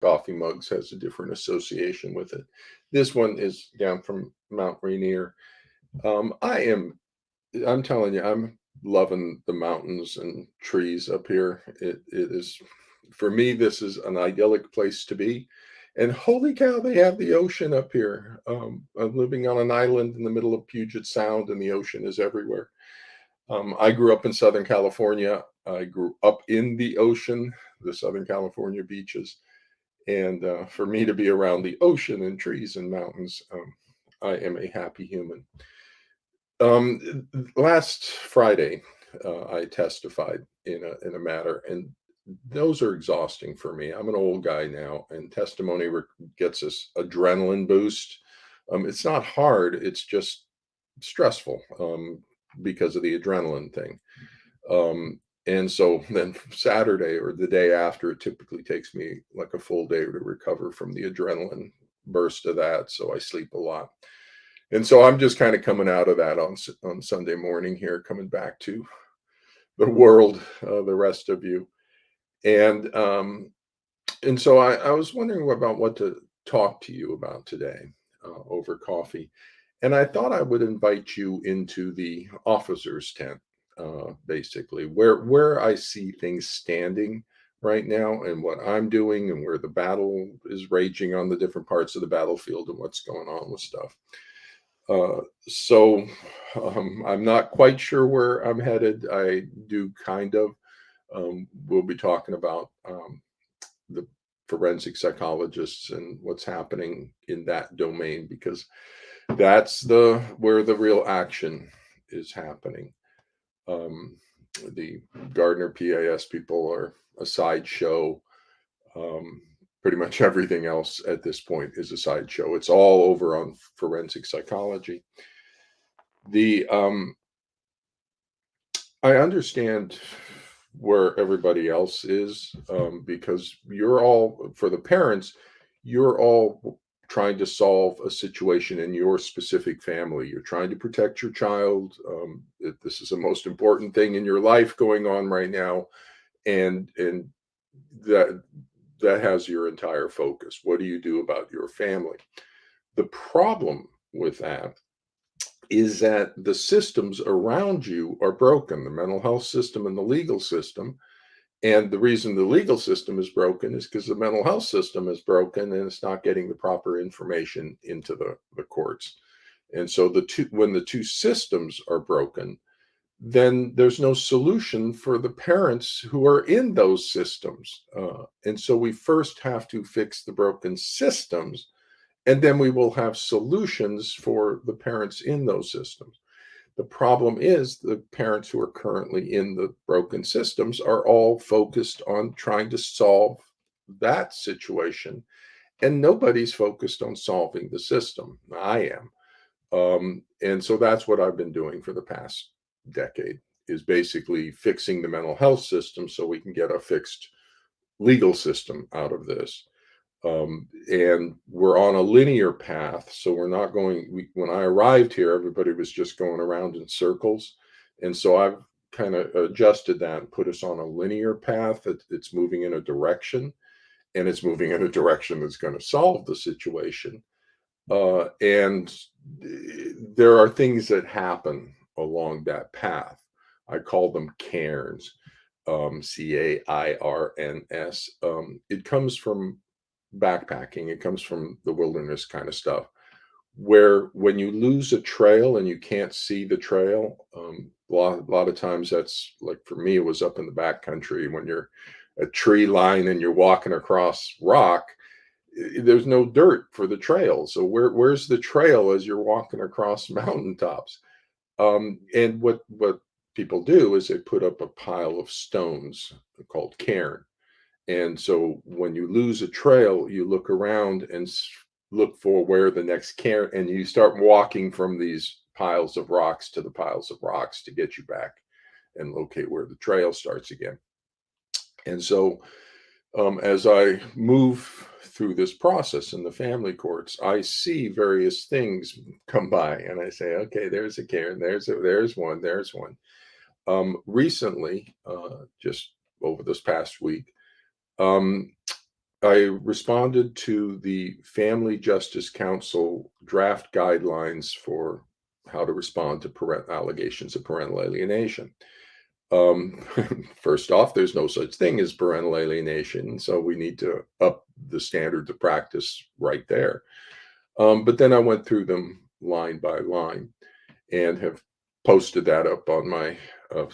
coffee mugs has a different association with it. This one is down from Mount Rainier. Um, I am I'm telling you, I'm loving the mountains and trees up here. It is for me, this is an idyllic place to be. And holy cow, they have the ocean up here. I'm living on an island in the middle of Puget Sound, and the ocean is everywhere. I grew up in Southern California. I grew up in the ocean, the Southern California beaches. And for me to be around the ocean and trees and mountains, I am a happy human. Last Friday, I testified in a matter, and those are exhausting for me. I'm an old guy now, and testimony gets us adrenaline boost. It's not hard; it's just stressful because of the adrenaline thing. And so then Saturday or the day after, it typically takes me like a full day to recover from the adrenaline burst of that. So I sleep a lot. And so I'm just kind of coming out of that on Sunday morning here, coming back to the world, the rest of you, and so I was wondering about what to talk to you about today over coffee, and I thought I would invite you into the officers' tent, basically, where I see things standing right now, and what I'm doing, and where the battle is raging on the different parts of the battlefield, and what's going on with stuff. So I'm not quite sure where I'm headed. I do kind of. We'll be talking about the forensic psychologists and what's happening in that domain because that's the where the real action is happening. Um, the Gardner PAS people are a sideshow. Um, Pretty much everything else at this point is a sideshow. It's all over on forensic psychology. The I understand where everybody else is because you're all for the parents. You're all trying to solve a situation in your specific family. You're trying to protect your child. This is the most important thing in your life going on right now, and that that has your entire focus. What do you do about your family? The problem with that is that the systems around you are broken, the mental health system and the legal system. And the reason the legal system is broken is because the mental health system is broken and it's not getting the proper information into the courts. And so when the two systems are broken, then there's no solution for the parents who are in those systems. And so we first have to fix the broken systems, and then we will have solutions for the parents in those systems. The problem is the parents who are currently in the broken systems are all focused on trying to solve that situation, and nobody's focused on solving the system. I am. And so that's what I've been doing for the past decade is basically fixing the mental health system so we can get a fixed legal system out of this. And we're on a linear path, so we're not going. When I arrived here, everybody was just going around in circles, and so I've kind of adjusted that and put us on a linear path. It's moving in a direction, and it's moving in a direction that's going to solve the situation. And there are things that happen along that path. I call them cairns, CAIRNS. It comes from backpacking, it comes from the wilderness kind of stuff, where when you lose a trail and you can't see the trail, a lot of times that's like for me, it was up in the backcountry when you're a tree line and you're walking across rock. There's no dirt for the trail. So where's the trail as you're walking across mountaintops? And what people do is they put up a pile of stones called cairn. And so when you lose a trail, you look around and look for where the next cairn, and you start walking from these piles of rocks to the piles of rocks to get you back and locate where the trail starts again. And so as I move through this process in the family courts, I see various things come by, and I say, "Okay, there's a cairn. There's one. There's one." Recently, just over this past week, um, I responded to the Family Justice Council draft guidelines for how to respond to allegations of parental alienation. Um, First off, there's no such thing as parental alienation, so we need to up the standard of practice right there. But then I went through them line by line and have posted that up on my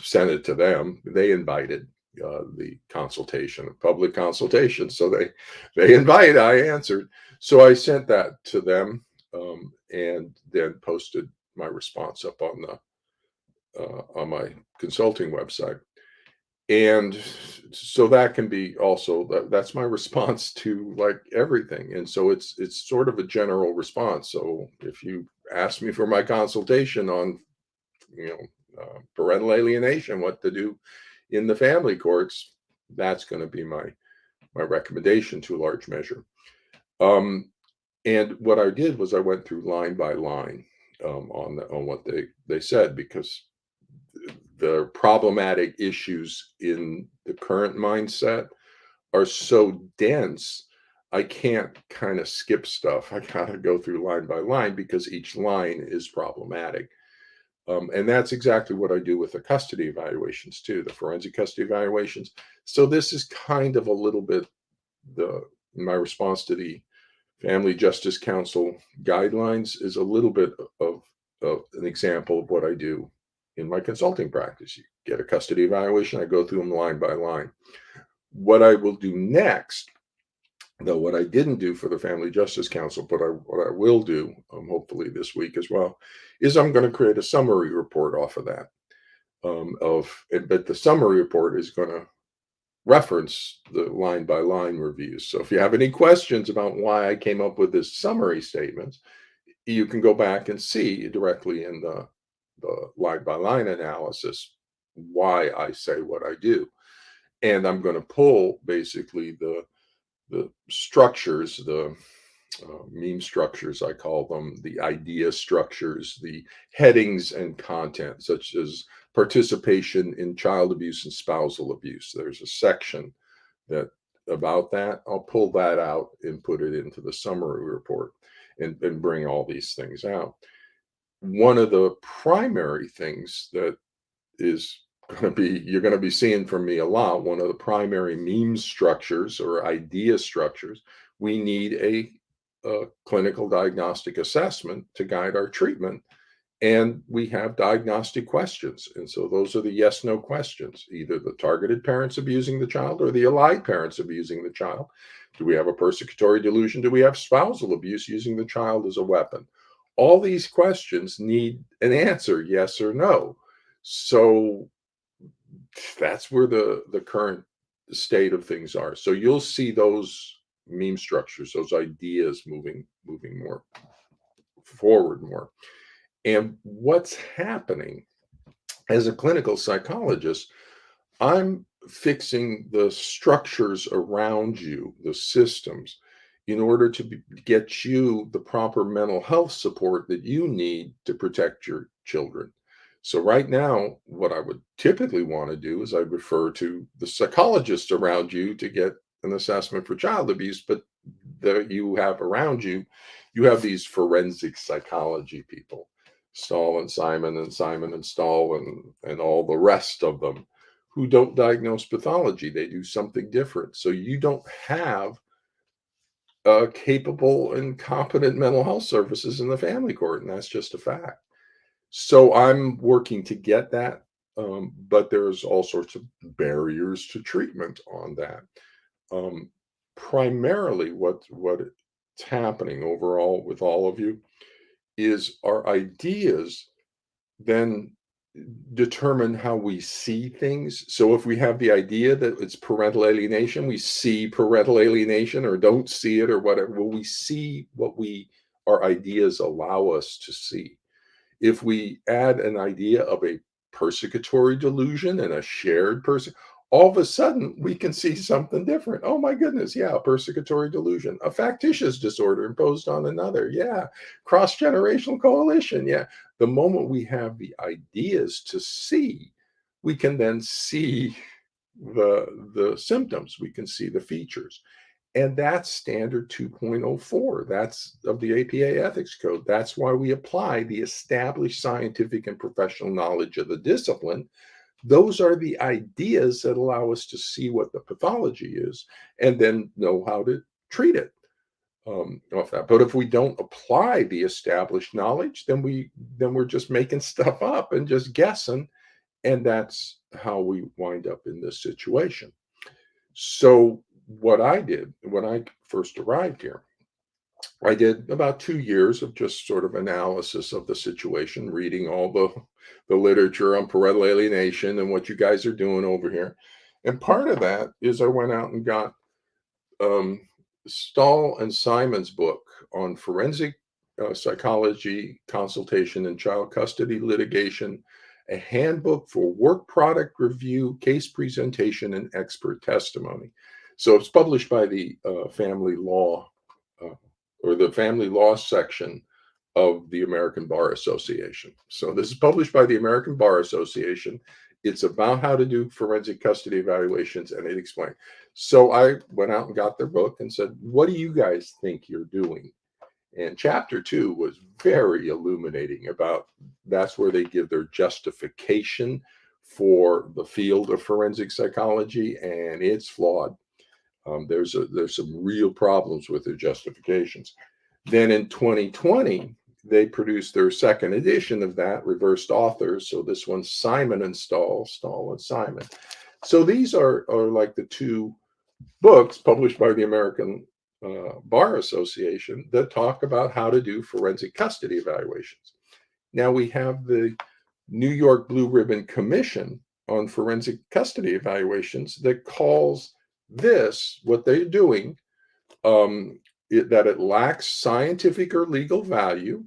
sent it to them. They invited the consultation, a public consultation, so they invited. I answered, so I sent that to them, and then posted my response up on my consulting website. And so that can be also that's my response to like everything. And so it's sort of a general response. So if you ask me for my consultation on parental alienation, what to do in the family courts, that's going to be my recommendation to a large measure. Um, and what I did was I went through line by line on what they said, because the problematic issues in the current mindset are so dense. I can't kind of skip stuff. I gotta go through line by line because each line is problematic. And that's exactly what I do with the custody evaluations too, the forensic custody evaluations. So this is kind of a little bit the my response to the Family Justice Council guidelines is a little bit of an example of what I do in my consulting practice. You get a custody evaluation, I go through them line by line. What I will do next, though, what I didn't do for the Family Justice Council, but what I will do, hopefully this week as well, is I'm going to create a summary report off of that. But the summary report is going to reference the line by line reviews. So if you have any questions about why I came up with this summary statements, you can go back and see directly in the line by line analysis why I say what I do. And I'm going to pull basically the structures, the meme structures, I call them, the idea structures, the headings and content, such as participation in child abuse and spousal abuse. There's a section that about that. I'll pull that out and put it into the summary report and bring all these things out. One of the primary things that is going to be you're going to be seeing from me a lot, one of the primary meme structures or idea structures, we need a clinical diagnostic assessment to guide our treatment, and we have diagnostic questions. And so those are the yes no questions. Either the targeted parents abusing the child or the allied parents abusing the child. Do we have a persecutory delusion? Do we have spousal abuse using the child as a weapon? All these questions need an answer, yes or no. So that's where the current state of things are. So you'll see those meme structures, those ideas moving more forward more. And what's happening as a clinical psychologist, I'm fixing the structures around you, the systems, in order to get you the proper mental health support that you need to protect your children. So, right now, what I would typically want to do is I refer to the psychologists around you to get an assessment for child abuse, but you have around you, you have these forensic psychology people, Stahl and Simon and Stahl and all the rest of them, who don't diagnose pathology. They do something different. So you don't have capable and competent mental health services in the family court, and that's just a fact. So I'm working to get that, but there's all sorts of barriers to treatment on that. Um, Primarily, what's happening overall with all of you is our ideas then determine how we see things. So if we have the idea that it's parental alienation, we see parental alienation or don't see it or whatever. Well, we see what our ideas allow us to see. If we add an idea of a persecutory delusion and a shared person, all of a sudden we can see something different. Oh my goodness, yeah, a persecutory delusion, a factitious disorder imposed on another, yeah, cross generational coalition, yeah. The moment we have the ideas to see, we can then see the symptoms, we can see the features. And that's standard 2.04. That's of the APA ethics code. That's why we apply the established scientific and professional knowledge of the discipline. Those are the ideas that allow us to see what the pathology is and then know how to treat it off that. But if we don't apply the established knowledge, then we're just making stuff up and just guessing, and that's how we wind up in this situation. So what I did when I first arrived here, I did about 2 years of just sort of analysis of the situation, reading all the literature on parental alienation and what you guys are doing over here. And part of that is I went out and got um, Stahl and Simon's book on forensic psychology, consultation, and child custody litigation, a handbook for work product review, case presentation, and expert testimony. So it's published by the family law uh, or the family law section of the American Bar Association. So this is published by the American Bar Association. It's about how to do forensic custody evaluations, and it explained. So I went out and got their book and said, what do you guys think you're doing? And chapter 2 was very illuminating about that's where they give their justification for the field of forensic psychology, and it's flawed. There's some real problems with their justifications. Then in 2020, they produced their second edition of that, reversed authors. So this one's Simon and Stahl, Stahl and Simon. So these are like the two books published by the American Bar Association that talk about how to do forensic custody evaluations. Now we have the New York Blue Ribbon Commission on Forensic Custody Evaluations that calls this, what they're doing, that it lacks scientific or legal value,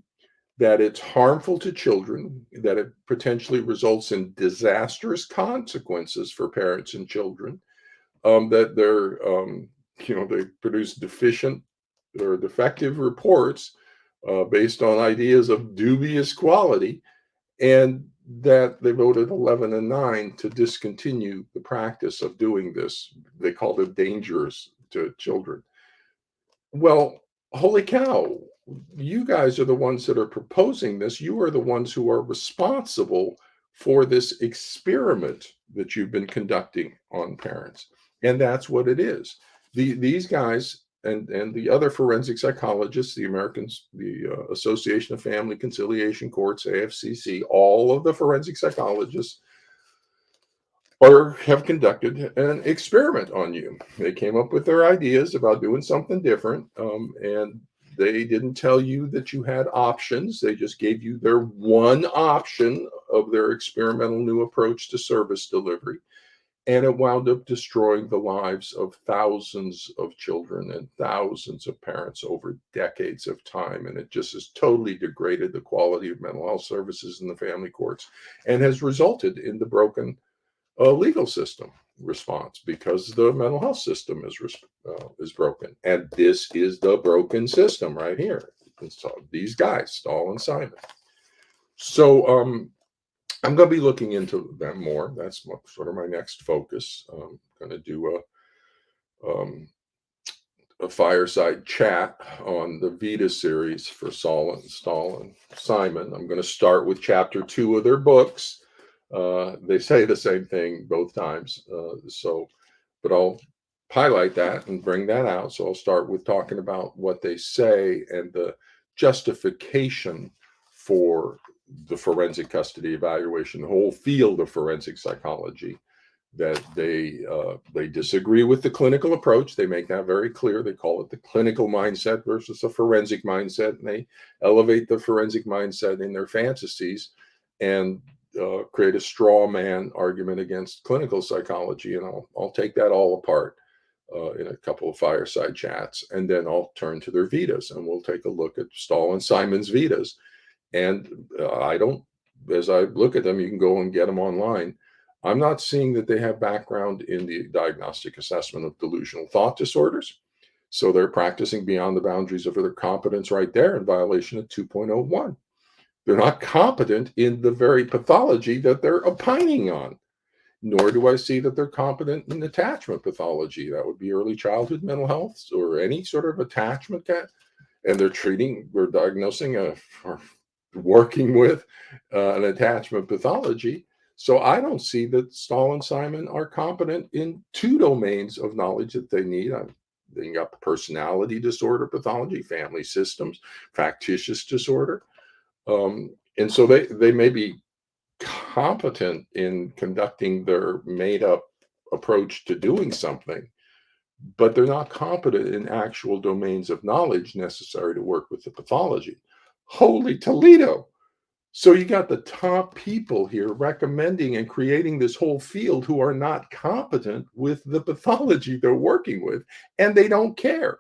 that it's harmful to children, that it potentially results in disastrous consequences for parents and children, that they produce deficient or defective reports based on ideas of dubious quality, and that they voted 11 and 9 to discontinue the practice of doing this. They called it dangerous to children. Well, holy cow, you guys are the ones that are proposing this. You are the ones who are responsible for this experiment that you've been conducting on parents. And that's what it is. These guys and the other forensic psychologists, the Association of Family Conciliation Courts, AFCC, all of the forensic psychologists have conducted an experiment on you. They came up with their ideas about doing something different, and they didn't tell you that you had options. They just gave you their one option of their experimental new approach to service delivery. And it wound up destroying the lives of thousands of children and thousands of parents over decades of time. And it just has totally degraded the quality of mental health services in the family courts and has resulted in the broken legal system response, because the mental health system is broken. And this is the broken system right here. So these guys, Stahl and Simon. So I'm going to be looking into them more. That's sort of my next focus. I'm going to do a fireside chat on the Vita series for Stahl and Simon. I'm going to start with chapter 2 of their books. They say the same thing both times. But I'll highlight that and bring that out. So I'll start with talking about what they say and the justification for the forensic custody evaluation, the whole field of forensic psychology, that they disagree with the clinical approach. They make that very clear. They call it the clinical mindset versus the forensic mindset, and they elevate the forensic mindset in their fantasies and create a straw man argument against clinical psychology. And I'll take that all apart in a couple of fireside chats, and then I'll turn to their Vitas, and we'll take a look at Stahl and Simon's Vitas. And as I look at them, you can go and get them online. I'm not seeing that they have background in the diagnostic assessment of delusional thought disorders. So they're practicing beyond the boundaries of their competence right there in violation of 2.01. They're not competent in the very pathology that they're opining on. Nor do I see that they're competent in attachment pathology. That would be early childhood mental health or any sort of attachment and they're treating or diagnosing or working with an attachment pathology. So I don't see that Stahl and Simon are competent in two domains of knowledge that they need. They got the personality disorder pathology, family systems, factitious disorder. And so they may be competent in conducting their made up approach to doing something, but they're not competent in actual domains of knowledge necessary to work with the pathology. Holy Toledo. So you got the top people here recommending and creating this whole field who are not competent with the pathology they're working with, and they don't care.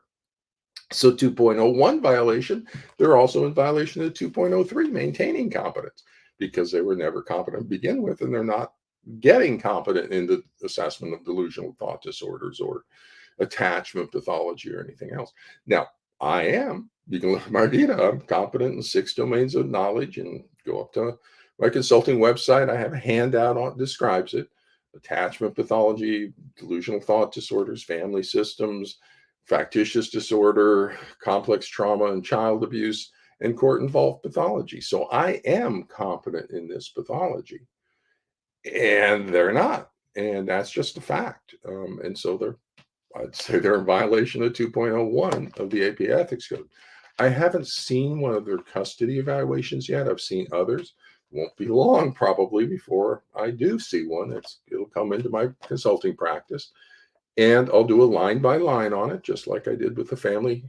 So 2.01 violation, they're also in violation of 2.03, maintaining competence, because they were never competent to begin with, and they're not getting competent in the assessment of delusional thought disorders or attachment pathology or anything else. Now, I am, you can look at my data, I'm competent in 6 domains of knowledge, and go up to my consulting website. I have a handout on describes it. Attachment pathology, delusional thought disorders, family systems, factitious disorder, complex trauma and child abuse, and court-involved pathology. So I am competent in this pathology, and they're not. And that's just a fact. And so I'd say they're in violation of 2.01 of the APA Ethics Code. I haven't seen one of their custody evaluations yet. I've seen others. Won't be long probably before I do see one. It'll come into my consulting practice, and I'll do a line by line on it, just like I did with the Family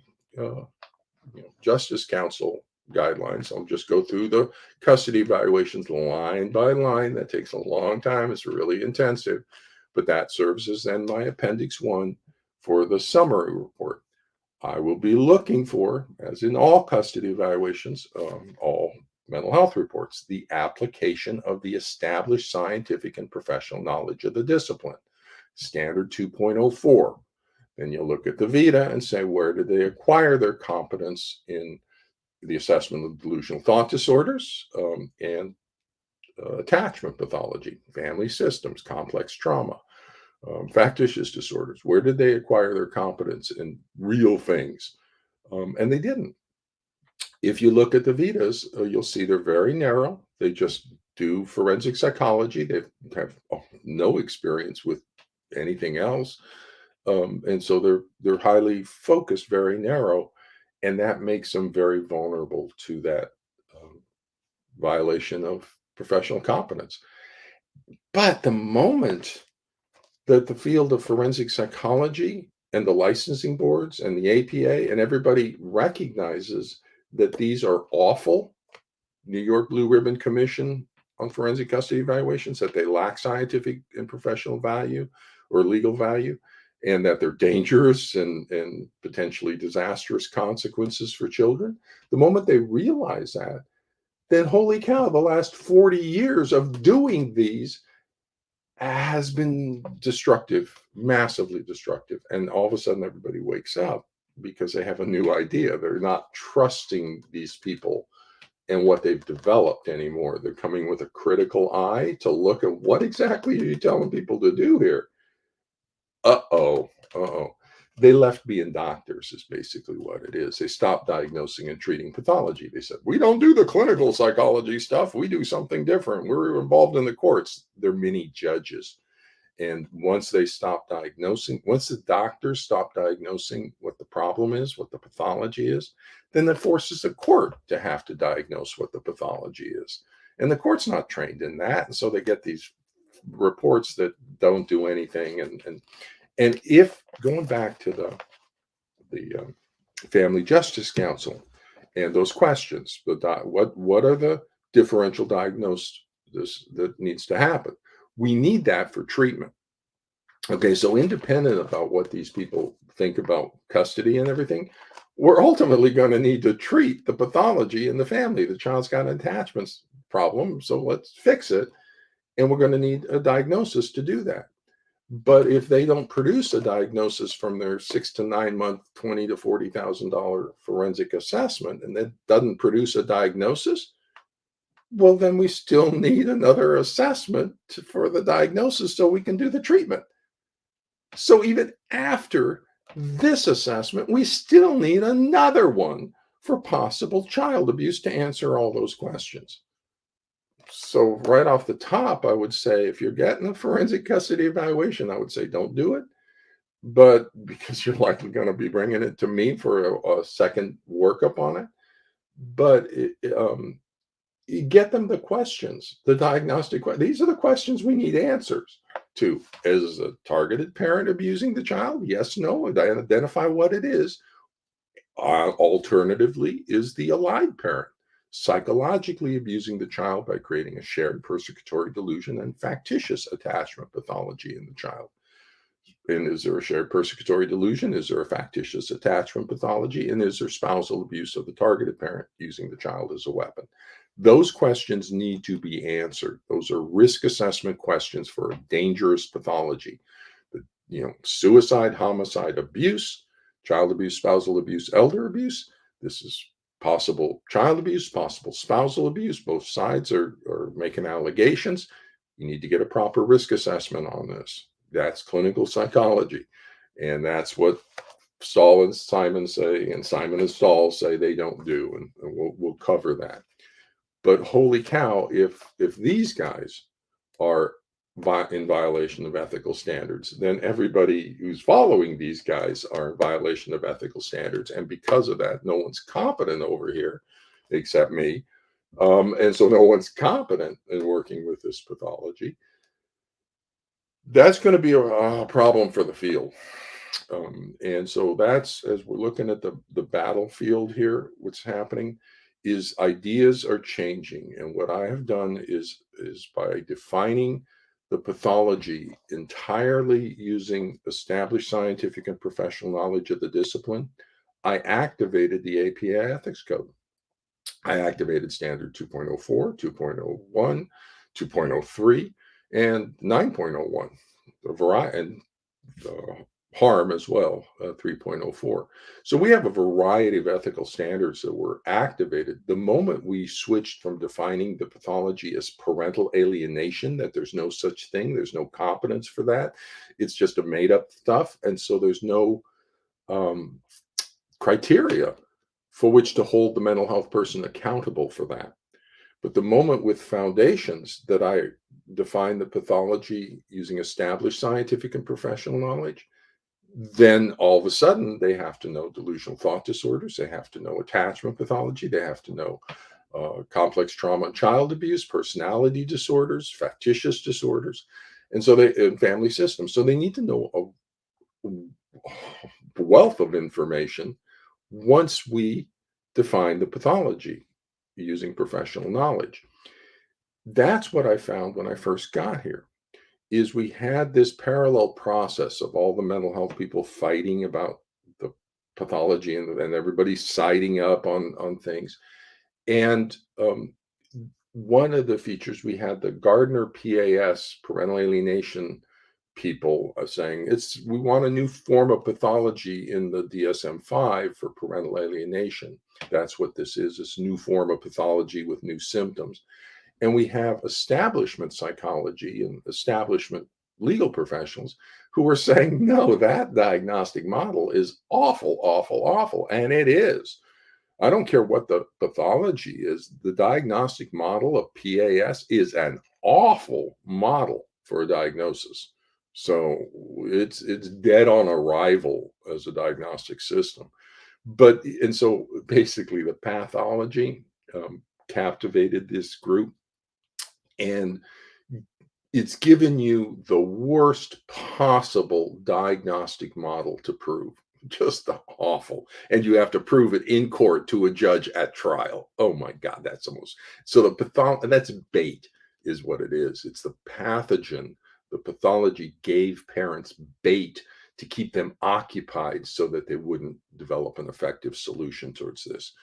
Justice Council guidelines. I'll just go through the custody evaluations line by line. That takes a long time. It's really intensive, but that serves as then my Appendix 1 for the summary report. I will be looking for, as in all custody evaluations, all mental health reports, the application of the established scientific and professional knowledge of the discipline, standard 2.04. Then you'll look at the VITA and say, where did they acquire their competence in the assessment of delusional thought disorders and attachment pathology, family systems, complex trauma, factitious disorders. Where did they acquire their competence in real things? And they didn't. If you look at the VITAs, you'll see they're very narrow. They just do forensic psychology. They have no experience with anything else. And so they're highly focused, very narrow, and that makes them very vulnerable to that violation of professional competence. But the moment that the field of forensic psychology and the licensing boards and the APA and everybody recognizes that these are awful, New York Blue Ribbon Commission on forensic custody evaluations, that they lack scientific and professional value or legal value, and that they're dangerous and potentially disastrous consequences for children. The moment they realize that, then holy cow, the last 40 years of doing these has been destructive, massively destructive. And all of a sudden everybody wakes up because they have a new idea. They're not trusting these people and what they've developed anymore. They're coming with a critical eye to look at what exactly are you telling people to do here? Uh-oh. They left being doctors is basically what it is. They stopped diagnosing and treating pathology. They said, we don't do the clinical psychology stuff. We do something different. We're involved in the courts. They're mini judges. And once they stop diagnosing, once the doctors stop diagnosing what the problem is, what the pathology is, then that forces the court to have to diagnose what the pathology is. And the court's not trained in that. And so they get these reports that don't do anything. And if going back to the Family Justice Council and those questions, what are the differential diagnoses that needs to happen? We need that for treatment. Okay, so independent about what these people think about custody and everything, we're ultimately going to need to treat the pathology in the family. The child's got an attachment problem, so let's fix it. And we're going to need a diagnosis to do that. But if they don't produce a diagnosis from their 6 to 9 month, $20,000 to $40,000 forensic assessment, and that doesn't produce a diagnosis, Well, then we still need another assessment for the diagnosis so we can do the treatment. So even after this assessment, we still need another one for possible child abuse to answer all those questions. So right off the top, I would say if you're getting a forensic custody evaluation, I would say don't do it. But because you're likely going to be bringing it to me for a second workup on it, but you get them the questions, the diagnostic. These are the questions we need answers to. Is a targeted parent abusing the child? Yes, no. Identify what it is. Alternatively, is the allied parent psychologically abusing the child by creating a shared persecutory delusion and factitious attachment pathology in the child? And is there a shared persecutory delusion? Is there a factitious attachment pathology? And is there spousal abuse of the targeted parent using the child as a weapon? Those questions need to be answered. Those are risk assessment questions for a dangerous pathology. Suicide, homicide, abuse, child abuse, spousal abuse, elder abuse. This is possible child abuse, possible spousal abuse. Both sides are making allegations. You need to get a proper risk assessment on this. That's clinical psychology. And that's what Stahl and Simon say, and Simon and Stahl say they don't do. And we'll cover that. But holy cow, if these guys are in violation of ethical standards, then everybody who's following these guys are in violation of ethical standards. And because of that, no one's competent over here except me. And so no one's competent in working with this pathology. That's going to be a problem for the field. And so that's, as we're looking at the battlefield here, what's happening is ideas are changing. And what I have done is by defining the pathology entirely using established scientific and professional knowledge of the discipline, I activated the APA ethics code. I activated standard 2.04, 2.01, 2.03, and 9.01, a variety, and harm as well, 3.04. So we have a variety of ethical standards that were activated the moment we switched from defining the pathology as parental alienation, that there's no such thing, there's no competence for that. It's just a made up stuff. And so there's no criteria for which to hold the mental health person accountable for that. But the moment with foundations that I define the pathology using established scientific and professional knowledge, then all of a sudden they have to know delusional thought disorders, they have to know attachment pathology, they have to know complex trauma and child abuse, personality disorders, factitious disorders, and so they in family systems. So they need to know a wealth of information once we define the pathology using professional knowledge. That's what I found when I first got here, is we had this parallel process of all the mental health people fighting about the pathology and everybody siding up on things. And one of the features, we had the Gardner PAS, parental alienation people, saying we want a new form of pathology in the DSM-5 for parental alienation. That's what this is, this new form of pathology with new symptoms. And we have establishment psychology and establishment legal professionals who are saying, no, that diagnostic model is awful, awful, awful. And it is. I don't care what the pathology is. The diagnostic model of PAS is an awful model for a diagnosis. So it's dead on arrival as a diagnostic system. And so basically the pathology captivated this group, and it's given you the worst possible diagnostic model to prove. Just awful. And you have to prove it in court to a judge at trial. Oh my God, that's almost so that's bait, is what it is. It's the pathogen. The pathology gave parents bait to keep them occupied so that they wouldn't develop an effective solution towards this.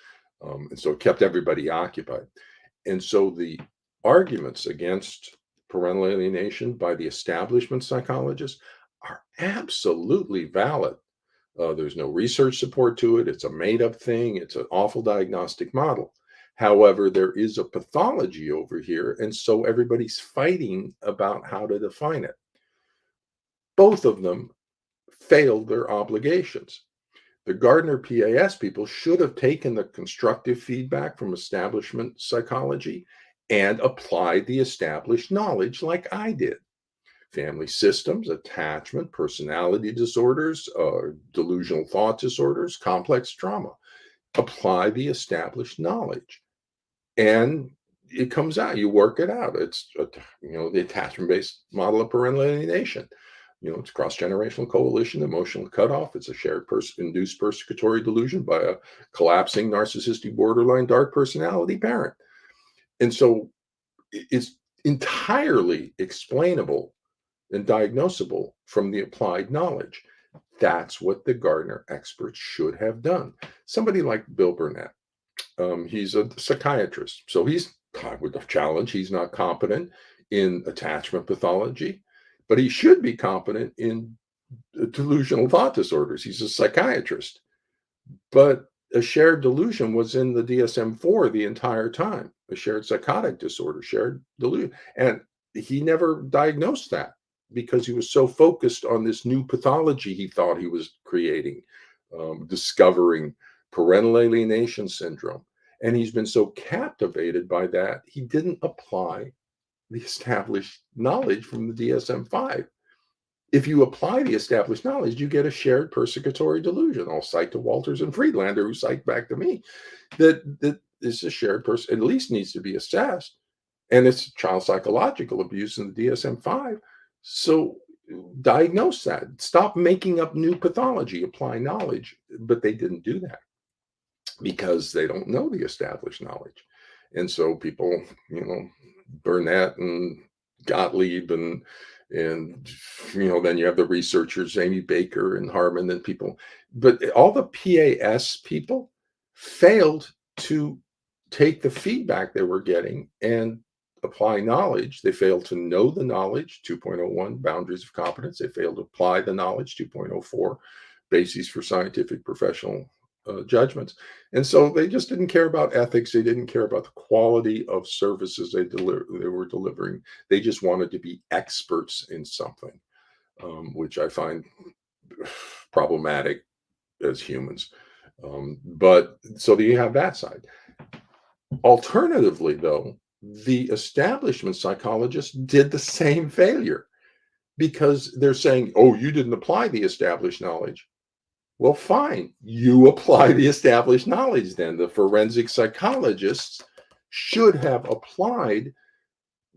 And so it kept everybody occupied. And so the arguments against parental alienation by the establishment psychologists are absolutely valid. There's no research support to it. It's a made up thing. It's an awful diagnostic model. However, there is a pathology over here, and so everybody's fighting about how to define it. Both of them failed their obligations. The Gardner PAS people should have taken the constructive feedback from establishment psychology and applied the established knowledge like I did. Family systems, attachment, personality disorders, delusional thought disorders, complex trauma. Apply the established knowledge. And it comes out, you work it out. It's, the attachment based model of parental alienation. It's cross-generational coalition, emotional cutoff. It's a shared induced persecutory delusion by a collapsing narcissistic borderline dark personality parent. And so it's entirely explainable and diagnosable from the applied knowledge. That's what the Gardner experts should have done. Somebody like Bill Burnett, he's a psychiatrist, so he's with the challenge. He's not competent in attachment pathology, but he should be competent in delusional thought disorders. He's a psychiatrist, but a shared delusion was in the DSM-4 the entire time. A shared psychotic disorder, shared delusion, and he never diagnosed that because he was so focused on this new pathology he thought he was creating, discovering parental alienation syndrome. And he's been so captivated by that, he didn't apply the established knowledge from the DSM-5. If you apply the established knowledge, you get a shared persecutory delusion. I'll cite to Walters and Friedlander, who cite back to me, that is a shared person, at least needs to be assessed. And it's child psychological abuse in the DSM-5. So diagnose that. Stop making up new pathology, apply knowledge. But they didn't do that because they don't know the established knowledge. And so people, Burnett and Gottlieb and then you have the researchers, Amy Baker and Harmon and people, but all the PAS people failed to take the feedback they were getting and apply knowledge. They failed to know the knowledge, 2.01 boundaries of competence. They failed to apply the knowledge, 2.04 bases for scientific professional judgments. And so they just didn't care about ethics. They didn't care about the quality of services they were delivering. They just wanted to be experts in something, which I find problematic as humans. But so you have that side. Alternatively, though, the establishment psychologists did the same failure because they're saying, oh, you didn't apply the established knowledge. Well, fine. You apply the established knowledge then. The forensic psychologists should have applied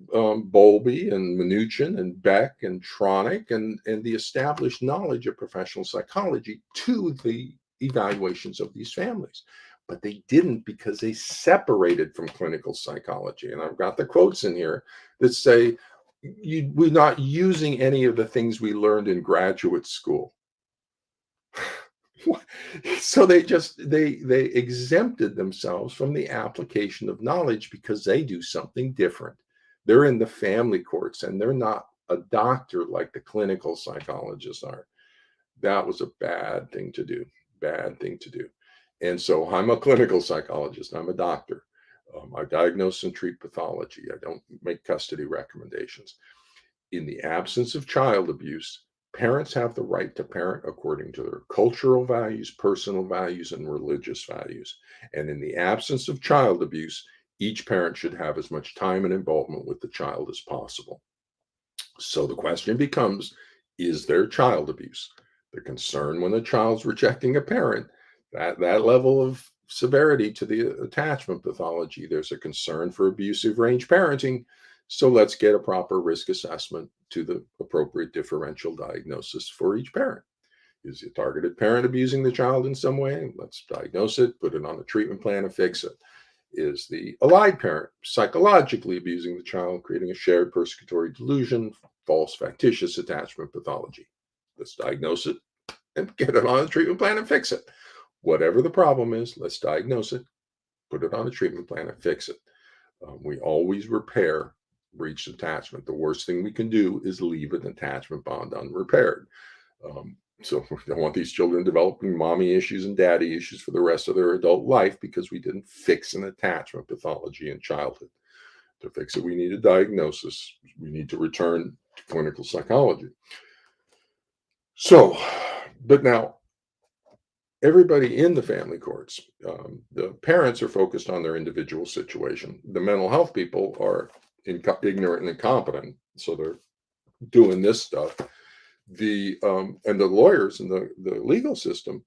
Bowlby and Mnuchin and Beck and Tronick and the established knowledge of professional psychology to the evaluations of these families. But they didn't because they separated from clinical psychology. And I've got the quotes in here that say, we're not using any of the things we learned in graduate school. So they exempted themselves from the application of knowledge because they do something different. They're in the family courts and they're not a doctor like the clinical psychologists are. That was a bad thing to do. And so I'm a clinical psychologist. I'm a doctor. I diagnose and treat pathology. I don't make custody recommendations. In the absence of child abuse, parents have the right to parent according to their cultural values, personal values, and religious values. And in the absence of child abuse, each parent should have as much time and involvement with the child as possible. So the question becomes, is there child abuse? The concern when the child's rejecting a parent, that level of severity to the attachment pathology, there's a concern for abusive range parenting. So let's get a proper risk assessment to the appropriate differential diagnosis for each parent. Is the targeted parent abusing the child in some way? Let's diagnose it, put it on a treatment plan, and fix it. Is the allied parent psychologically abusing the child, creating a shared persecutory delusion, false factitious attachment pathology? Let's diagnose it and get it on a treatment plan and fix it. Whatever the problem is, let's diagnose it, put it on a treatment plan, and fix it. We always repair breached attachment. The worst thing we can do is leave an attachment bond unrepaired. So we don't want these children developing mommy issues and daddy issues for the rest of their adult life because we didn't fix an attachment pathology in childhood. To fix it, we need a diagnosis. We need to return to clinical psychology. So, but now everybody in the family courts, the parents are focused on their individual situation. The mental health people are ignorant and incompetent, so they're doing this stuff. And the lawyers and the legal system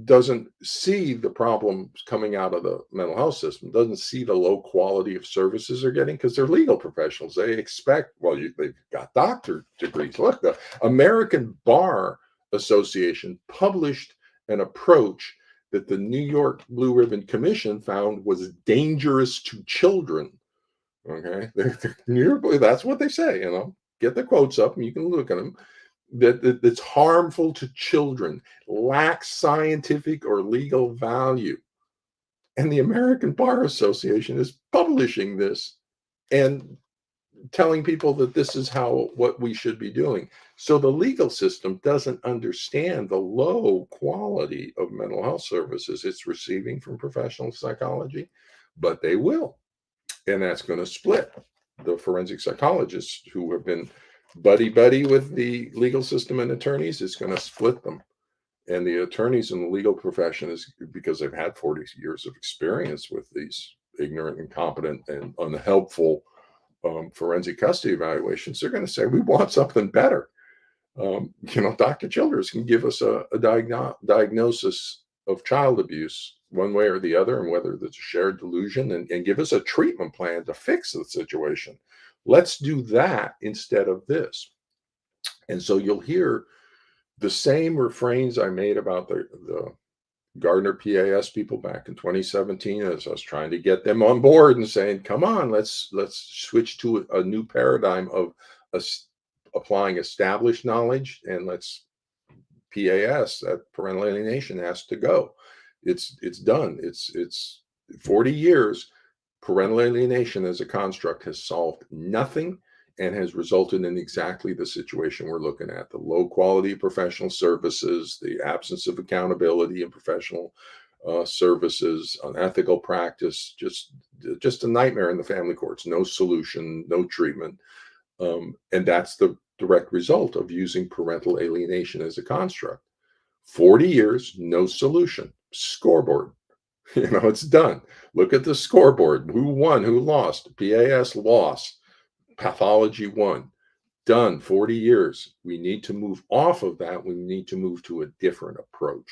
doesn't see the problems coming out of the mental health system, doesn't see the low quality of services they're getting because they're legal professionals. They expect, well, they've got doctor degrees. Look, the American Bar Association published an approach that the New York Blue Ribbon Commission found was dangerous to children. Okay, that's what they say. Get the quotes up and you can look at them. That's harmful to children, lacks scientific or legal value. And the American Bar Association is publishing this and telling people that this is what we should be doing. So the legal system doesn't understand the low quality of mental health services it's receiving from professional psychology, but they will. And that's going to split the forensic psychologists who have been buddy with the legal system and attorneys. Is going to split them. And the attorneys in the legal profession, is because they've had 40 years of experience with these ignorant, incompetent, and unhelpful forensic custody evaluations. They're going to say, we want something better. Dr. Childress can give us a diagnosis of child abuse one way or the other, and whether there's a shared delusion, and give us a treatment plan to fix the situation. Let's do that instead of this. And so you'll hear the same refrains I made about the Gardner PAS people back in 2017, as I was trying to get them on board and saying, come on, let's switch to a new paradigm of applying established knowledge, and let's PAS, that parental alienation, has to go. It's done. It's 40 years. Parental alienation as a construct has solved nothing and has resulted in exactly the situation we're looking at: the low quality of professional services, the absence of accountability in professional services, unethical practice, just a nightmare in the family courts. No solution, no treatment, and that's the direct result of using parental alienation as a construct. 40 years, no solution. Scoreboard. It's done. Look at the scoreboard. Who won? Who lost? PAS lost. Pathology won. Done. 40 years. We need to move off of that. We need to move to a different approach.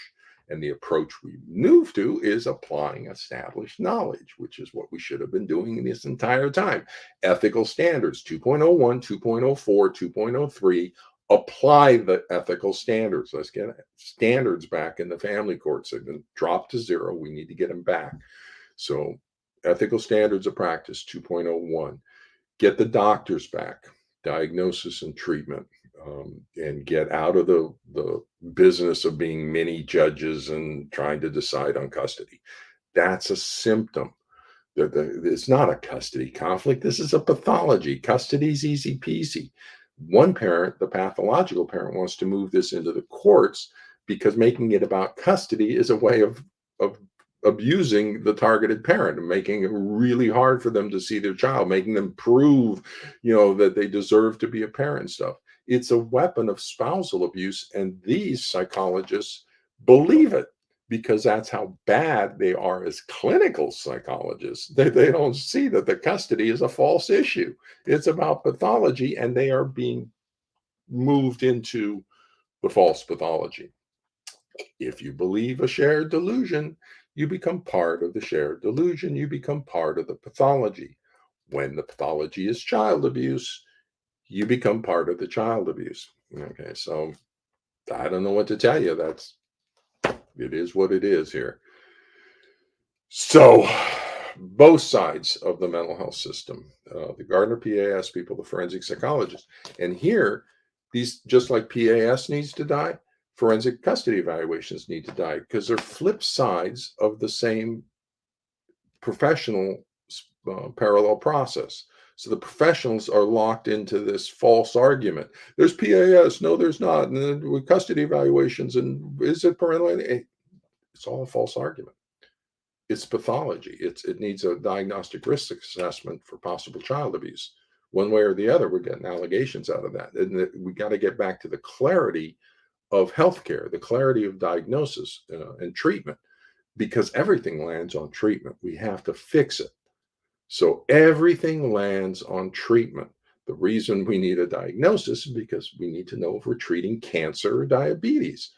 And the approach we move to is applying established knowledge, which is what we should have been doing this entire time. Ethical standards 2.01, 2.04, 2.03. Apply the ethical standards. Let's get standards back in the family courts. They've been dropped to zero. We need to get them back. So ethical standards of practice 2.01. Get the doctors back, diagnosis and treatment, and get out of the business of being mini judges and trying to decide on custody. That's a symptom. It's not a custody conflict. This is a pathology. Custody's easy peasy. One parent, the pathological parent, wants to move this into the courts because making it about custody is a way of abusing the targeted parent and making it really hard for them to see their child, making them prove, that they deserve to be a parent and stuff. It's a weapon of spousal abuse, and these psychologists believe it because that's how bad they are as clinical psychologists. They don't see that the custody is a false issue. It's about pathology, and they are being moved into the false pathology. If you believe a shared delusion, you become part of the shared delusion. You become part of the pathology. When the pathology is child abuse, you become part of the child abuse. Okay, so I don't know what to tell you. It is what it is here. So both sides of the mental health system, the Gardner PAS people, the forensic psychologists, and here, these, just like PAS needs to die, forensic custody evaluations need to die, because they're flip sides of the same professional parallel process. So the professionals are locked into this false argument. There's PAS, no, there's not. And then with custody evaluations, and is it parental? It's all a false argument. It's pathology. It needs a diagnostic risk assessment for possible child abuse. One way or the other, we're getting allegations out of that. And we got to get back to the clarity of healthcare, the clarity of diagnosis and treatment, because everything lands on treatment. We have to fix it. So everything lands on treatment. The reason we need a diagnosis is because we need to know if we're treating cancer or diabetes.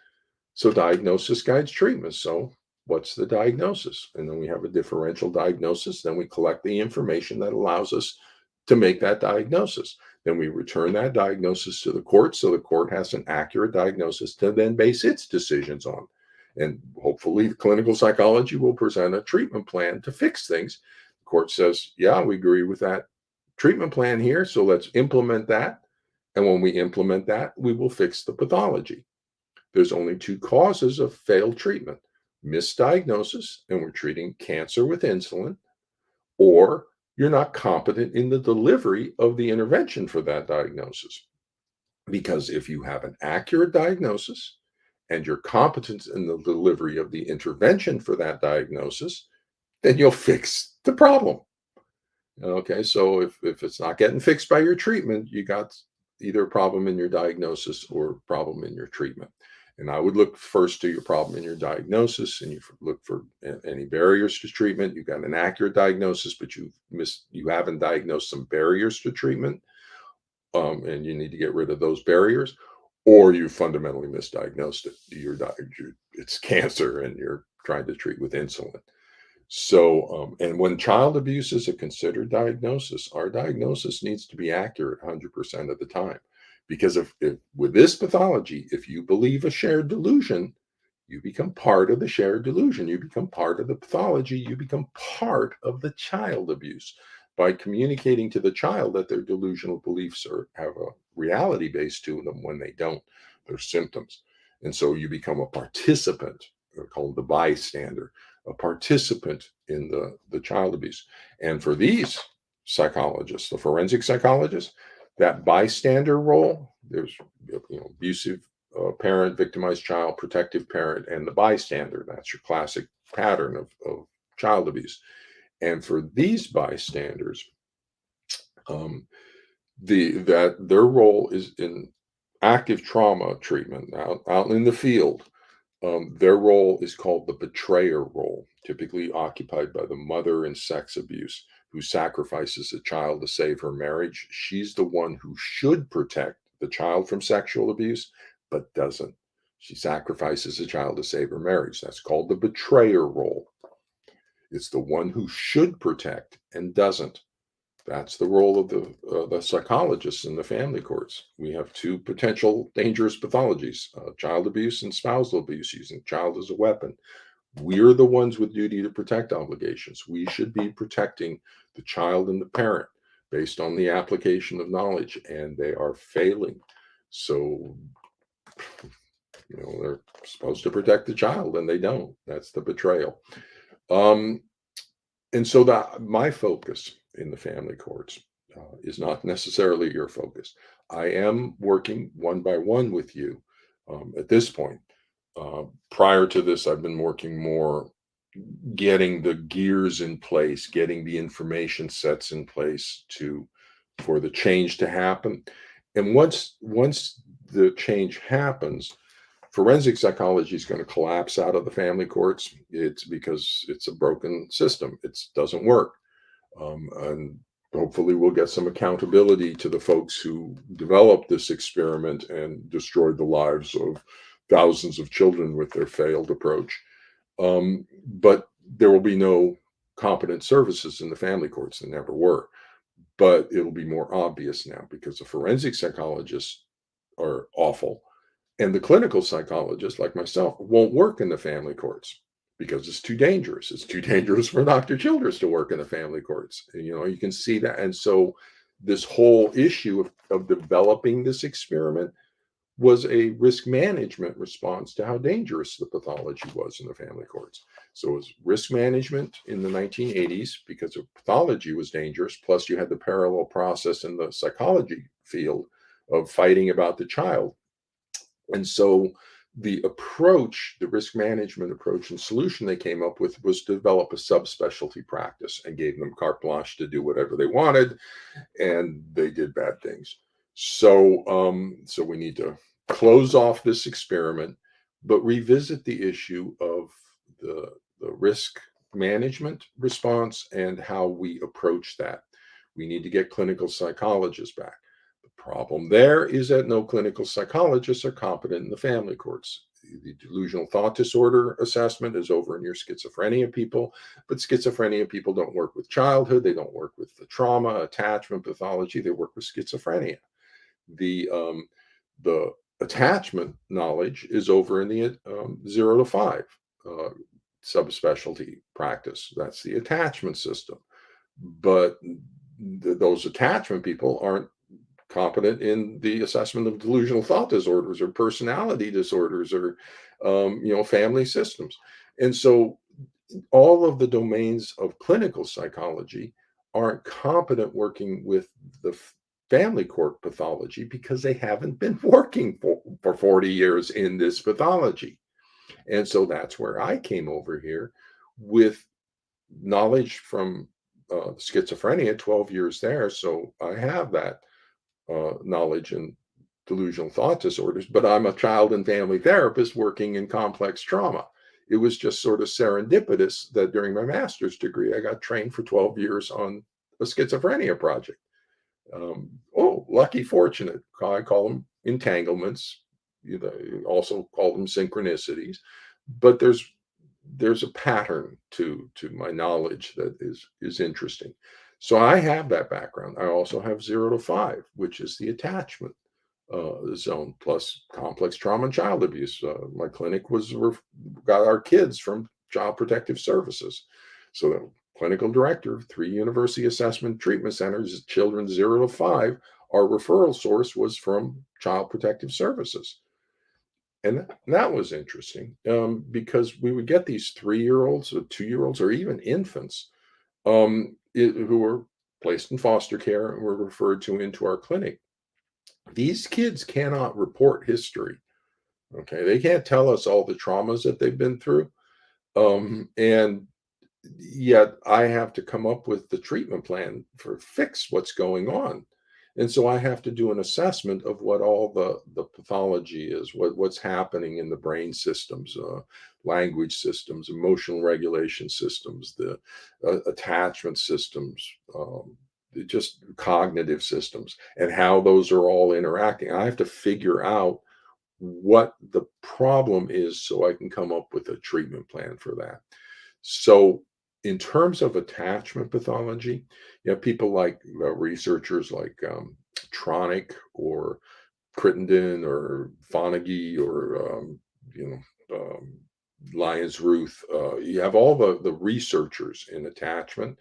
So diagnosis guides treatment. So what's the diagnosis? And then we have a differential diagnosis. Then we collect the information that allows us to make that diagnosis. Then we return that diagnosis to the court, so the court has an accurate diagnosis to then base its decisions on. And hopefully, clinical psychology will present a treatment plan to fix things. The court says, yeah, we agree with that treatment plan here, so let's implement that. And when we implement that, we will fix the pathology. There's only two causes of failed treatment: misdiagnosis, and we're treating cancer with insulin, or you're not competent in the delivery of the intervention for that diagnosis. Because if you have an accurate diagnosis and you're competent in the delivery of the intervention for that diagnosis, then you'll fix the problem. Okay, so if it's not getting fixed by your treatment, you got either a problem in your diagnosis or a problem in your treatment. And I would look first to your problem in your diagnosis, and you look for any barriers to treatment. You got an accurate diagnosis, but you haven't diagnosed some barriers to treatment, and you need to get rid of those barriers, or you fundamentally misdiagnosed it. It's cancer, and you're trying to treat with insulin. So, and when child abuse is a considered diagnosis, our diagnosis needs to be accurate 100% of the time. Because if with this pathology, if you believe a shared delusion, you become part of the shared delusion. You become part of the pathology. You become part of the child abuse by communicating to the child that their delusional beliefs have a reality base to them when they don't. They're symptoms. And so you become a participant, called the bystander, a participant in the child abuse. And for these psychologists, the forensic psychologists, that bystander role, there's abusive parent, victimized child, protective parent, and the bystander. That's your classic pattern of child abuse. And for these bystanders, that their role is in active trauma treatment out in the field. Their role is called the betrayer role, typically occupied by the mother in sex abuse who sacrifices a child to save her marriage. She's the one who should protect the child from sexual abuse, but doesn't. She sacrifices a child to save her marriage. That's called the betrayer role. It's the one who should protect and doesn't. That's the role of the psychologists in the family courts. We have two potential dangerous pathologies: child abuse and spousal abuse, using child as a weapon. We're the ones with duty to protect obligations. We should be protecting the child and the parent based on the application of knowledge, and they are failing. So, they're supposed to protect the child and they don't. That's the betrayal. And so that my focus in the family courts is not necessarily your focus. I am working one by one with you at this point. Prior to this, I've been working more getting the gears in place, getting the information sets in place for the change to happen. And once the change happens, forensic psychology is going to collapse out of the family courts. It's because it's a broken system. It doesn't work. And hopefully we'll get some accountability to the folks who developed this experiment and destroyed the lives of thousands of children with their failed approach. But there will be no competent services in the family courts. There never were. But it'll be more obvious now because the forensic psychologists are awful. And the clinical psychologists, like myself, won't work in the family courts because it's too dangerous. It's too dangerous for Dr. Childress to work in the family courts. And, you can see that. And so this whole issue of developing this experiment was a risk management response to how dangerous the pathology was in the family courts. So it was risk management in the 1980s because the pathology was dangerous. Plus, you had the parallel process in the psychology field of fighting about the child. And so the approach, the risk management approach and solution they came up with was to develop a subspecialty practice and gave them carte blanche to do whatever they wanted, and they did bad things. So we need to close off this experiment, but revisit the issue of the risk management response and how we approach that. We need to get clinical psychologists back. The problem there is that no clinical psychologists are competent in the family courts. The delusional thought disorder assessment is over in your schizophrenia people, but schizophrenia people don't work with childhood. They don't work with the trauma, attachment, pathology. They work with schizophrenia. The attachment knowledge is over in the 0 to 5 uh, subspecialty practice. That's the attachment system. But those attachment people aren't competent in the assessment of delusional thought disorders or personality disorders or family systems. And so all of the domains of clinical psychology aren't competent working with the family court pathology because they haven't been working for 40 years in this pathology. And so that's where I came over here with knowledge from schizophrenia, 12 years there. So I have that knowledge in delusional thought disorders, but I'm a child and family therapist working in complex trauma. It was just sort of serendipitous that during my master's degree, I got trained for 12 years on a schizophrenia project. Lucky, fortunate. I call them entanglements. You also call them synchronicities. But there's a pattern to my knowledge that is interesting. So I have that background. I also have 0 to 5, which is the attachment zone plus complex trauma and child abuse. My clinic got our kids from Child Protective Services. So the clinical director, 3 university assessment treatment centers, children 0 to 5. Our referral source was from Child Protective Services. And that was interesting because we would get these 3-year-olds or 2-year-olds or even infants who were placed in foster care and were referred to into our clinic. These kids cannot report history. Okay. They can't tell us all the traumas that they've been through. And yet I have to come up with the treatment plan for fix what's going on. And so I have to do an assessment of what all the pathology is, what's happening in the brain systems, language systems, emotional regulation systems, the attachment systems, just cognitive systems, and how those are all interacting. I have to figure out what the problem is so I can come up with a treatment plan for that. So in terms of attachment pathology, you have people like researchers like Tronick or Crittenden or Fonagy or Lyons Ruth. You have all the researchers in attachment.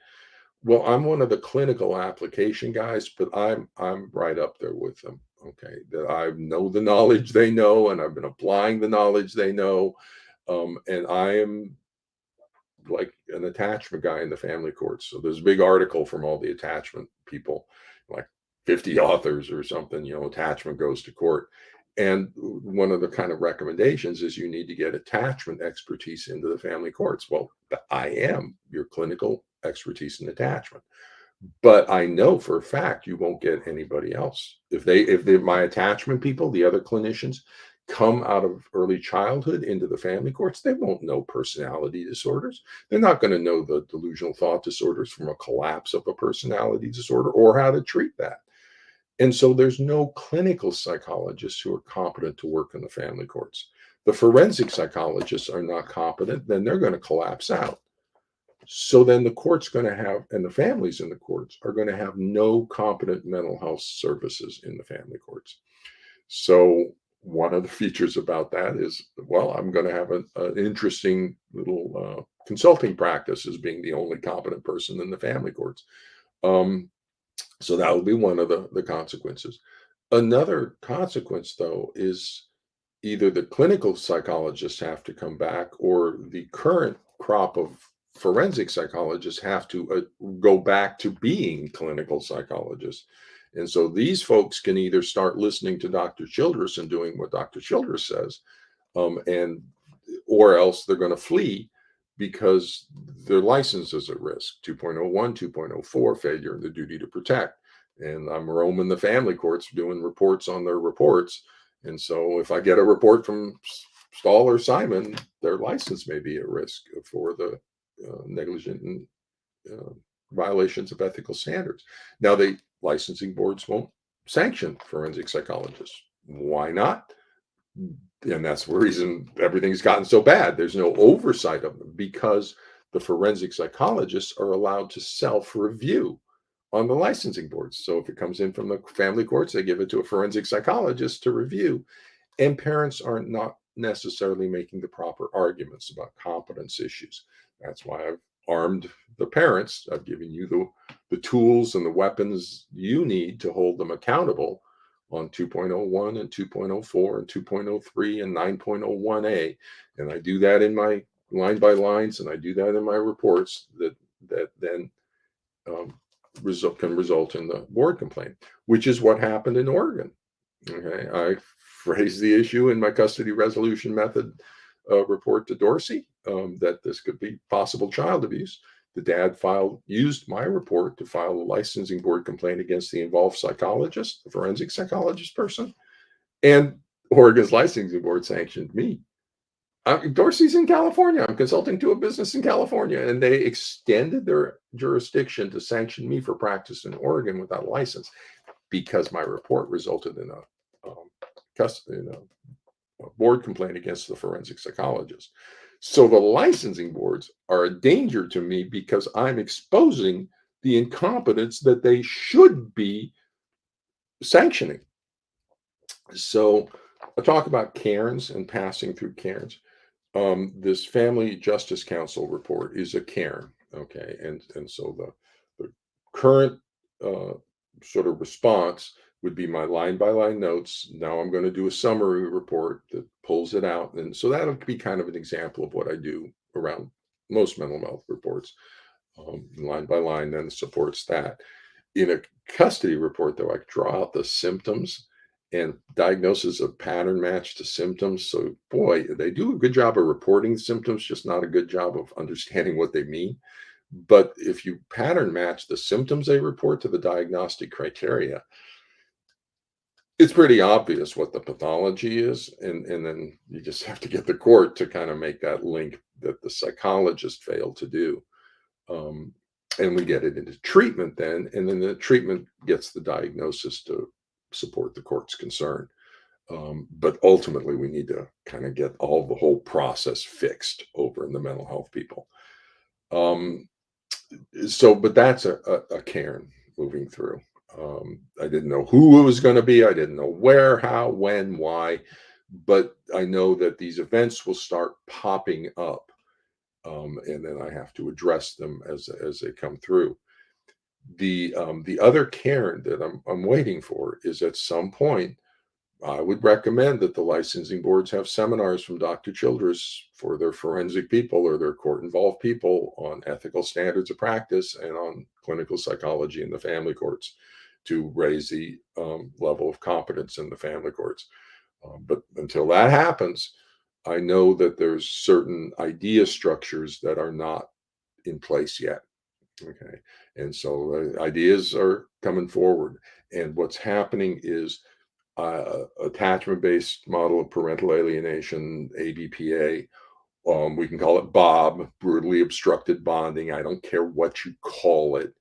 Well, I'm one of the clinical application guys, but I'm right up there with them. Okay, that I know the knowledge they know, and I've been applying the knowledge they know, and I am like an attachment guy in the family courts. So there's a big article from all the attachment people, like 50 authors or something, attachment goes to court. And one of the kind of recommendations is you need to get attachment expertise into the family courts. Well, I am your clinical expertise in attachment. But I know for a fact you won't get anybody else. If my attachment people, the other clinicians, come out of early childhood into the family courts, they won't know personality disorders. They're not going to know the delusional thought disorders from a collapse of a personality disorder or how to treat that. And so there's no clinical psychologists who are competent to work in the family courts. The forensic psychologists are not competent, then they're going to collapse out. So then the court's going to have, and the families in the courts are going to have no competent mental health services in the family courts. So one of the features about that is, well, I'm going to have an interesting little consulting practice as being the only competent person in the family courts. So that will be one of the consequences. Another consequence, though, is either the clinical psychologists have to come back or the current crop of forensic psychologists have to go back to being clinical psychologists. And so these folks can either start listening to Dr. Childress and doing what Dr. Childress says, and or else they're going to flee because their license is at risk. 2.01, 2.04, failure in the duty to protect. And I'm roaming the family courts doing reports on their reports. And so if I get a report from Stahl or Simon, their license may be at risk for the negligent and uh, violations of ethical standards. Now, the licensing boards won't sanction forensic psychologists. Why not? And that's the reason everything's gotten so bad. There's no oversight of them because the forensic psychologists are allowed to self-review on the licensing boards. So if it comes in from the family courts, they give it to a forensic psychologist to review, and parents are not necessarily making the proper arguments about competence issues. That's why I've armed the parents. I've given you the tools and the weapons you need to hold them accountable on 2.01 and 2.04 and 2.03 and 9.01a. And I do that in my line by lines, and I do that in my reports that then um, can result in the board complaint, which is what happened in Oregon. Okay, I raised the issue in my custody resolution method report to Dorsey that this could be possible child abuse. The dad used my report to file a licensing board complaint against the involved psychologist, the forensic psychologist person, and Oregon's licensing board sanctioned me. Dorsey's in California. I'm consulting to a business in California, and they extended their jurisdiction to sanction me for practice in Oregon without a license because my report resulted in a board complaint against the forensic psychologist. So the licensing boards are a danger to me because I'm exposing the incompetence that they should be sanctioning. So I'll talk about cairns and passing through cairns. This Family Justice Council report is a cairn, okay, and so the current sort of response would be my line by line notes. Now I'm going to do a summary report that pulls it out, and so that'll be kind of an example of what I do around most mental health reports, line by line, then supports that. In a custody report, though, I draw out the symptoms and diagnosis of pattern match to symptoms. So, boy, they do a good job of reporting symptoms, just not a good job of understanding what they mean. But if you pattern match the symptoms they report to the diagnostic criteria, it's pretty obvious what the pathology is. And then you just have to get the court to kind of make that link that the psychologist failed to do. Um, and we get it into treatment then, and then the treatment gets the diagnosis to support the court's concern. But ultimately, we need to kind of get the whole process fixed over in the mental health people. Um, but that's a cairn moving through. I didn't know who it was going to be. I didn't know where, how, when, why, but I know that these events will start popping up, and then I have to address them as they come through. The other cairn that I'm waiting for is at some point. I would recommend that the licensing boards have seminars from Dr. Childress for their forensic people or their court involved people on ethical standards of practice and on clinical psychology in the family courts to raise the level of competence in the family courts. But until that happens, I know that there's certain idea structures that are not in place yet. Okay. And so ideas are coming forward. And what's happening is attachment-based model of parental alienation, ABPA. We can call it Bob, brutally obstructed bonding. I don't care what you call it,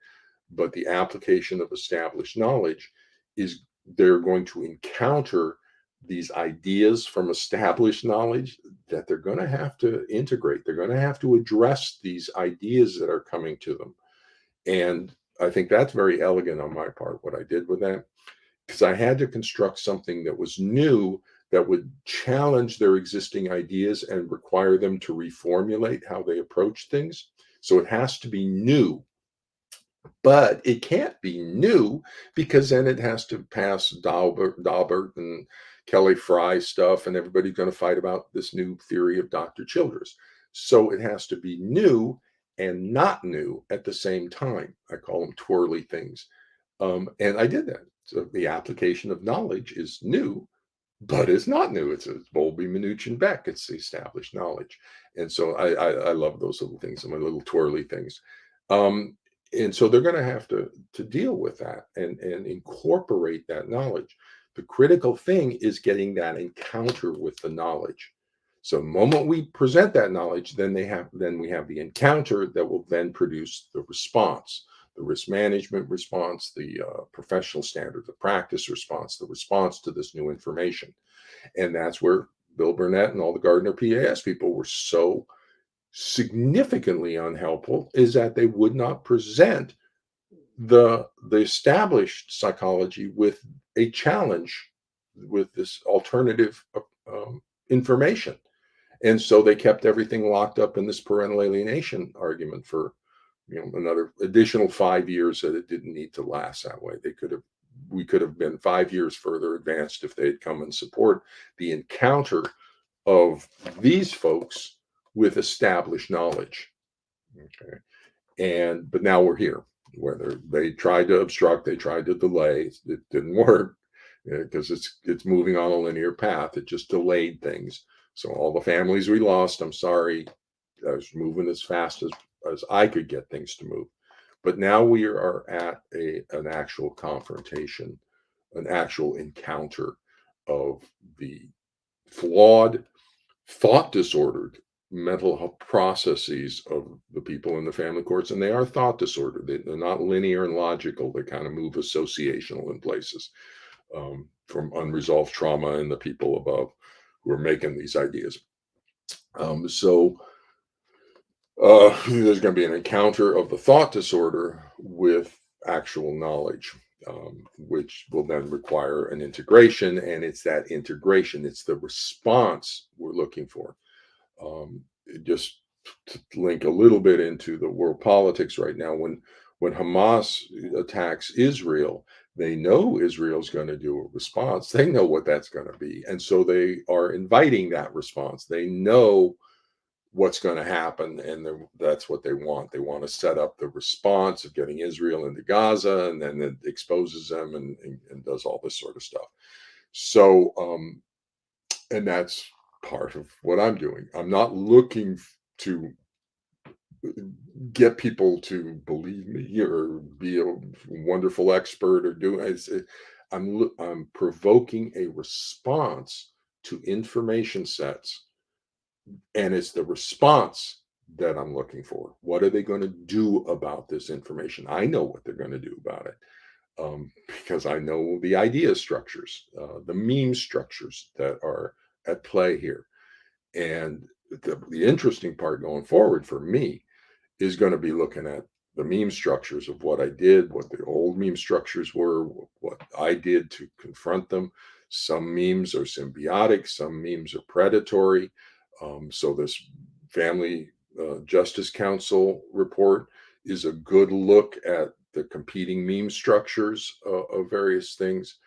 but the application of established knowledge is they're going to encounter these ideas from established knowledge that they're going to have to integrate. They're going to have to address these ideas that are coming to them. And I think that's very elegant on my part, what I did with that, because I had to construct something that was new that would challenge their existing ideas and require them to reformulate how they approach things. So it has to be new. but it can't be new because then it has to pass Daubert and Kelly Fry stuff, and everybody's going to fight about this new theory of Dr. Childress. So it has to be new and not new at the same time. I call them twirly things. And I did that. So the application of knowledge is new, but it's not new. It's Bowlby, Minuchin, and Beck. It's the established knowledge. And so I love those little things, my little twirly things. Um, and so they're going to have to deal with that and incorporate that knowledge. The critical thing is getting that encounter with the knowledge. So the moment we present that knowledge, then we have the encounter that will then produce the response, the risk management response, the professional standards of practice response, the response to this new information. And that's where Bill Burnett and all the Gardner PAS people were so significantly unhelpful, is that they would not present the established psychology with a challenge with this alternative information. And so they kept everything locked up in this parental alienation argument for another additional 5 years that it didn't need to last that way. We could have been 5 years further advanced if they had come and support the encounter of these folks with established knowledge. Okay. But now we're here. Whether they tried to obstruct, they tried to delay, it didn't work because it's moving on a linear path. It just delayed things. So all the families we lost, I'm sorry, I was moving as fast as I could get things to move. But now we are at an actual confrontation, an actual encounter of the flawed, thought disordered mental health processes of the people in the family courts. And they are thought disordered. They're not linear and logical. They kind of move associational in places, from unresolved trauma and the people above who are making these ideas. So there's going to be an encounter of the thought disorder with actual knowledge, which will then require an integration. And it's that integration, it's the response we're looking for. Just to link a little bit into the world politics right now, when Hamas attacks Israel, they know Israel's going to do a response. They know what that's going to be, and so they are inviting that response. They know what's going to happen, and that's what they want. They want to set up the response of getting Israel into Gaza, and then it exposes them and does all this sort of stuff. So, and that's part of what I'm doing. I'm not looking to get people to believe me or be a wonderful expert or do I'm provoking a response to information sets, and it's the response that I'm looking for. What are they going to do about this information? I know what they're going to do about it, because I know the idea structures, the meme structures that are at play here. And the interesting part going forward for me is going to be looking at the meme structures of what I did, what the old meme structures were, what I did to confront them. Some memes are symbiotic, some memes are predatory. So this Family Justice Council report is a good look at the competing meme structures of various things.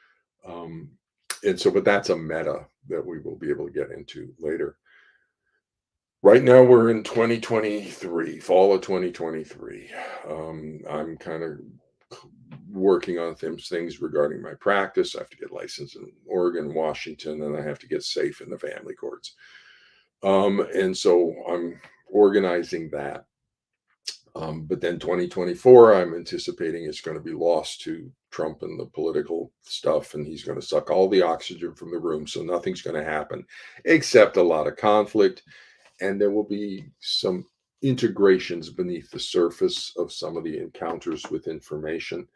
And so, but that's a meta that we will be able to get into later. Right now, we're in 2023, fall of 2023. I'm kind of working on things regarding my practice. I have to get licensed in Oregon, Washington, and I have to get safe in the family courts. And so I'm organizing that. But then 2024, I'm anticipating it's going to be lost to Trump and the political stuff, and he's going to suck all the oxygen from the room. So nothing's going to happen except a lot of conflict. And there will be some integrations beneath the surface of some of the encounters with information.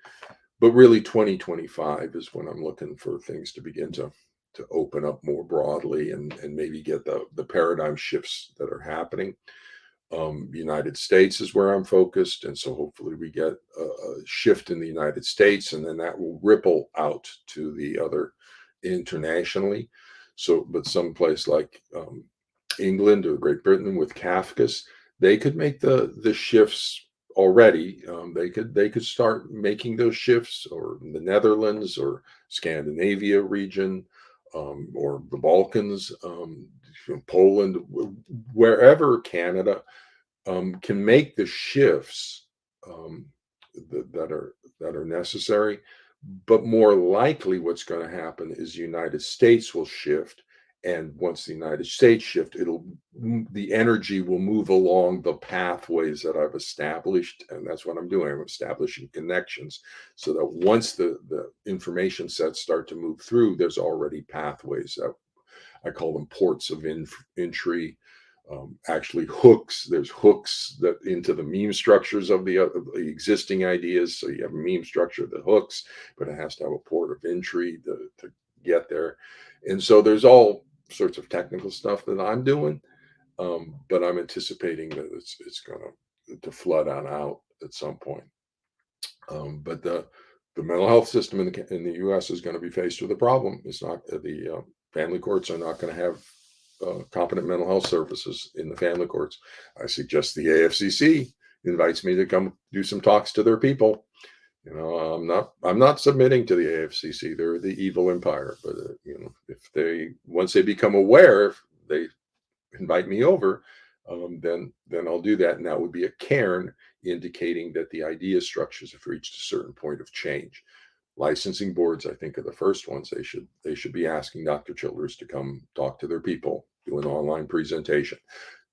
But really, 2025 is when I'm looking for things to begin to open up more broadly and maybe get the paradigm shifts that are happening. United States is where I'm focused. And so hopefully we get a shift in the United States, and then that will ripple out to the other internationally. So, but someplace like England or Great Britain with Kafka's, they could make the shifts already. They could start making those shifts, or in the Netherlands or Scandinavia region, or the Balkans, Poland, wherever, Canada, can make the shifts, um, that are necessary. But more likely, what's going to happen is the United States will shift, and once the United States shift, the energy will move along the pathways that I've established, and that's what I'm doing. I'm establishing connections so that once the information sets start to move through, there's already pathways that I call them ports of entry. Actually, hooks. There's hooks that into the meme structures of the existing ideas. So you have a meme structure that hooks, but it has to have a port of entry to get there. And so there's all sorts of technical stuff that I'm doing, but I'm anticipating that it's going to flood on out at some point. But the mental health system in the U.S. is going to be faced with a problem. It's not the family courts are not going to have competent mental health services in the family courts. I suggest the AFCC invites me to come do some talks to their people. I'm not submitting to the AFCC. They're the evil empire. But if they once they become aware, if they invite me over, then I'll do that, and that would be a cairn indicating that the idea structures have reached a certain point of change. Licensing boards, I think, are the first ones. They should be asking Dr. Childress to come talk to their people, do an online presentation,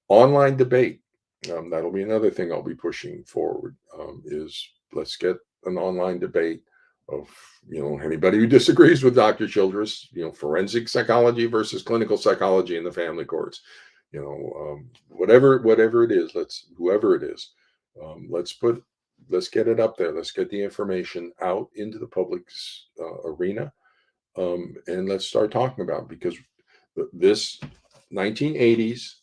online debate. That'll be another thing I'll be pushing forward. Is let's get an online debate of anybody who disagrees with Dr. Childress. Forensic psychology versus clinical psychology in the family courts. Whatever it is, whoever it is, let's get it up there. Let's get the information out into the public's arena, and let's start talking about it, because this 1980s,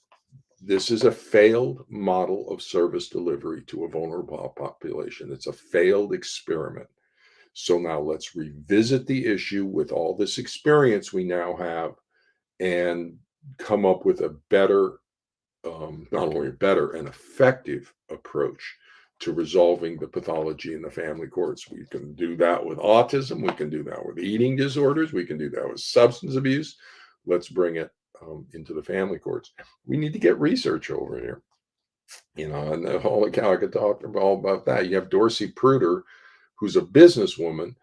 this is a failed model of service delivery to a vulnerable population. It's a failed experiment. So now let's revisit the issue with all this experience we now have, and come up with a better, not only a better, an effective approach to resolving the pathology in the family courts. We can do that with autism. We can do that with eating disorders. We can do that with substance abuse. Let's bring it into the family courts. We need to get research over here. And the whole account I could talk all about that. You have Dorsey Pruder, who's a businesswoman,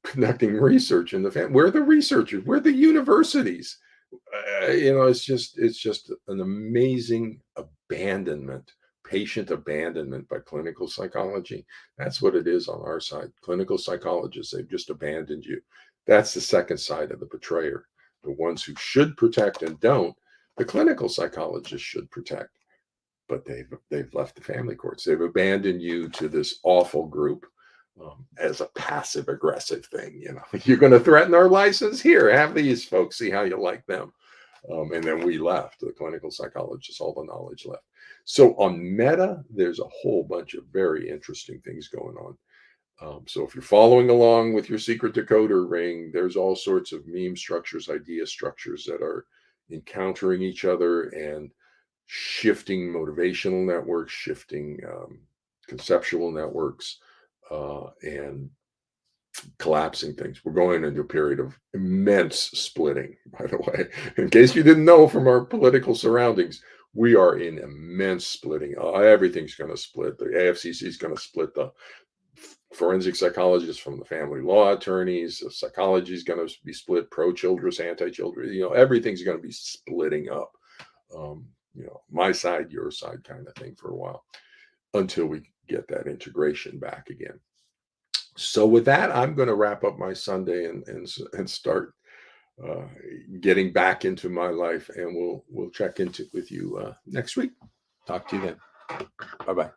conducting research in the family. Where are the researchers? Where are the universities? It's just an amazing abandonment, patient abandonment by clinical psychology. That's what it is on our side. Clinical psychologists, they've just abandoned you. That's the second side of the betrayer. The ones who should protect and don't, the clinical psychologists should protect, but they've left the family courts. They've abandoned you to this awful group. As a passive aggressive thing. You're going to threaten our license? Here, have these folks, see how you like them. And then we left, the clinical psychologists, all the knowledge left. So on Meta, there's a whole bunch of very interesting things going on. So if you're following along with your secret decoder ring, there's all sorts of meme structures, idea structures that are encountering each other and shifting motivational networks, shifting conceptual networks, and collapsing things. We're going into a period of immense splitting, by the way. In case you didn't know from our political surroundings, we are in immense splitting. Everything's going to split. The AFCC is going to split the forensic psychologists from the family law attorneys. The psychology is going to be split, pro-Childress, anti-Childress. Everything's going to be splitting up. My side, your side kind of thing for a while, until we get that integration back again. So with that, I'm going to wrap up my Sunday and start getting back into my life, and we'll check into with you next week. Talk to you then. Bye-bye.